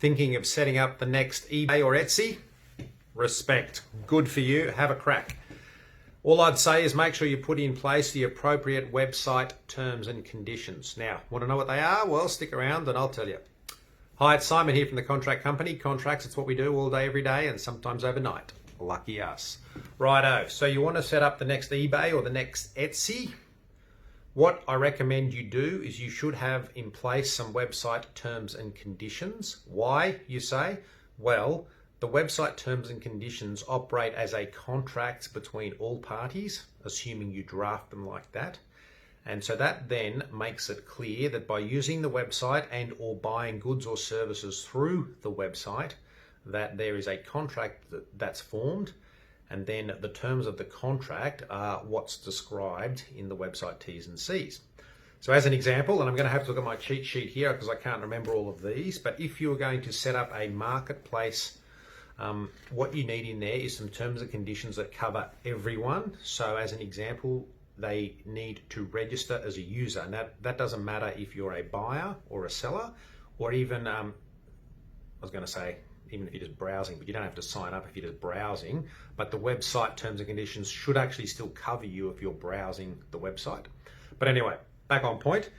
Thinking of setting up the next eBay or Etsy? Respect. Good for you. Have a crack. All I'd say is make sure you put in place the appropriate website terms and conditions. Now, want to know what they are? Well, stick around and I'll tell you. Hi, it's Simon here from the Contract Company. Contracts, it's what we do all day, every day, and sometimes overnight. Lucky us. Righto, so you want to set up the next eBay or the next Etsy? What I recommend you do is you should have in place some website terms and conditions. Why, you say? Well, the website terms and conditions operate as a contract between all parties, assuming you draft them like that. And so that then makes it clear that by using the website and or buying goods or services through the website, that there is a contract that's formed, and then the terms of the contract are what's described in the website T's and C's. So as an example, and I'm going to have to look at my cheat sheet here because I can't remember all of these, but if you're going to set up a marketplace, what you need in there is some terms and conditions that cover everyone. So as an example, they need to register as a user, and that doesn't matter if you're a buyer or a seller, or even, I was going to say, even if you're just browsing, but you don't have to sign up if you're just browsing. But the website terms and conditions should actually still cover you if you're browsing the website. But anyway, back on point.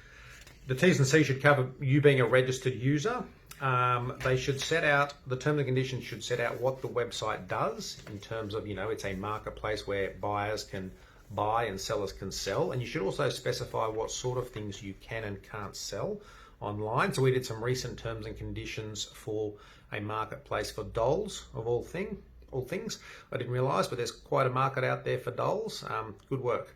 The T's and C's should cover you being a registered user. They should set out, the terms and conditions should set out what the website does in terms of, it's a marketplace where buyers can buy and sellers can sell. And you should also specify what sort of things you can and can't sell online. So we did some recent terms and conditions for a marketplace for dolls of all things. I didn't realize, but there's quite a market out there for dolls. Good work.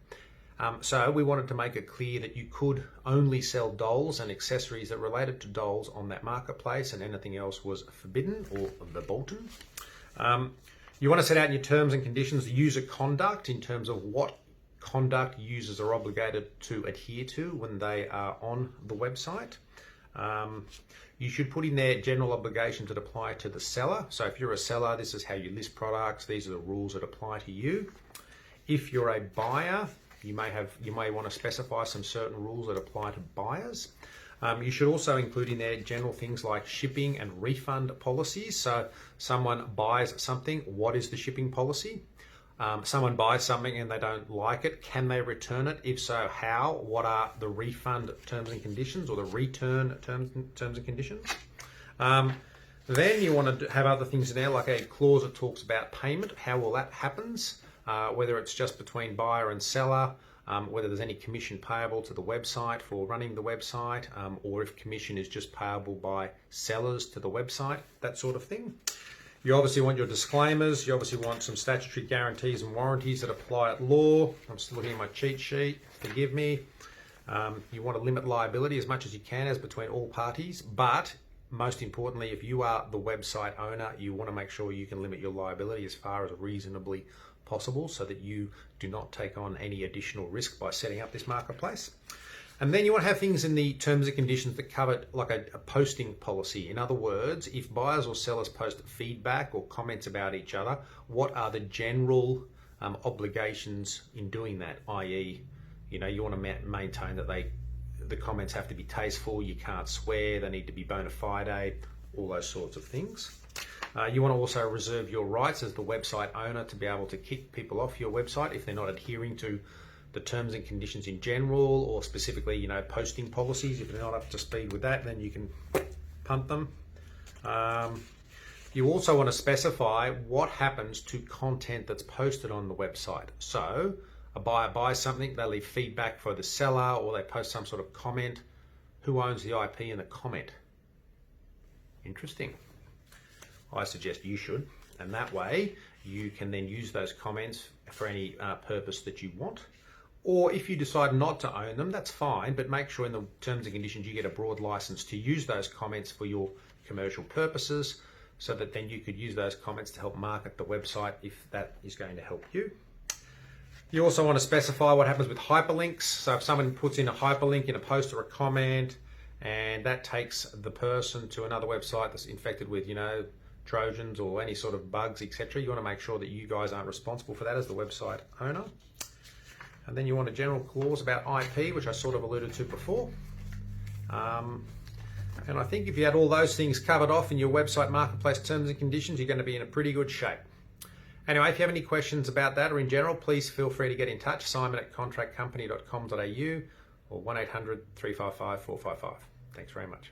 So we wanted to make it clear that you could only sell dolls and accessories that related to dolls on that marketplace, and anything else was forbidden or verboten. You want to set out in your terms and conditions the user conduct in terms of what conduct users are obligated to adhere to when they are on the website. You should put in there general obligations that apply to the seller. So if you're a seller, this is how you list products. These are the rules that apply to you. If you're a buyer, you may want to specify some certain rules that apply to buyers. You should also include in there general things like shipping and refund policies. So someone buys something, what is the shipping policy? Someone buys something and they don't like it, can they return it? If so, how? What are the refund terms and conditions, or the return terms and conditions? Then you want to have other things in there, like a clause that talks about payment. How will that happens? Whether it's just between buyer and seller, whether there's any commission payable to the website for running the website, or if commission is just payable by sellers to the website, that sort of thing. You obviously want your disclaimers. You obviously want some statutory guarantees and warranties that apply at law. I'm still looking at my cheat sheet, forgive me. You want to limit liability as much as you can as between all parties, but most importantly, if you are the website owner, you want to make sure you can limit your liability as far as reasonably possible so that you do not take on any additional risk by setting up this marketplace. And then you want to have things in the terms and conditions that cover like a posting policy. In other words, if buyers or sellers post feedback or comments about each other, what are the general obligations in doing that? I.e., you want to maintain that the comments have to be tasteful, you can't swear, they need to be bona fide, all those sorts of things. You want to also reserve your rights as the website owner to be able to kick people off your website if they're not adhering to the terms and conditions in general, or specifically, posting policies. If they're not up to speed with that, then you can punt them. You also want to specify what happens to content that's posted on the website. So a buyer buys something, they leave feedback for the seller, or they post some sort of comment. Who owns the IP in the comment? Interesting. I suggest you should, and that way you can then use those comments for any purpose that you want. Or if you decide not to own them, that's fine, but make sure in the terms and conditions you get a broad license to use those comments for your commercial purposes, so that then you could use those comments to help market the website if that is going to help you. You also want to specify what happens with hyperlinks. So if someone puts in a hyperlink in a post or a comment, and that takes the person to another website that's infected with, Trojans or any sort of bugs, etc., you want to make sure that you guys aren't responsible for that as the website owner. And then you want a general clause about IP, which I sort of alluded to before. And I think if you had all those things covered off in your website marketplace terms and conditions, you're going to be in a pretty good shape. Anyway, if you have any questions about that or in general, please feel free to get in touch, simon@contractcompany.com.au or 1-800-355-455. Thanks very much.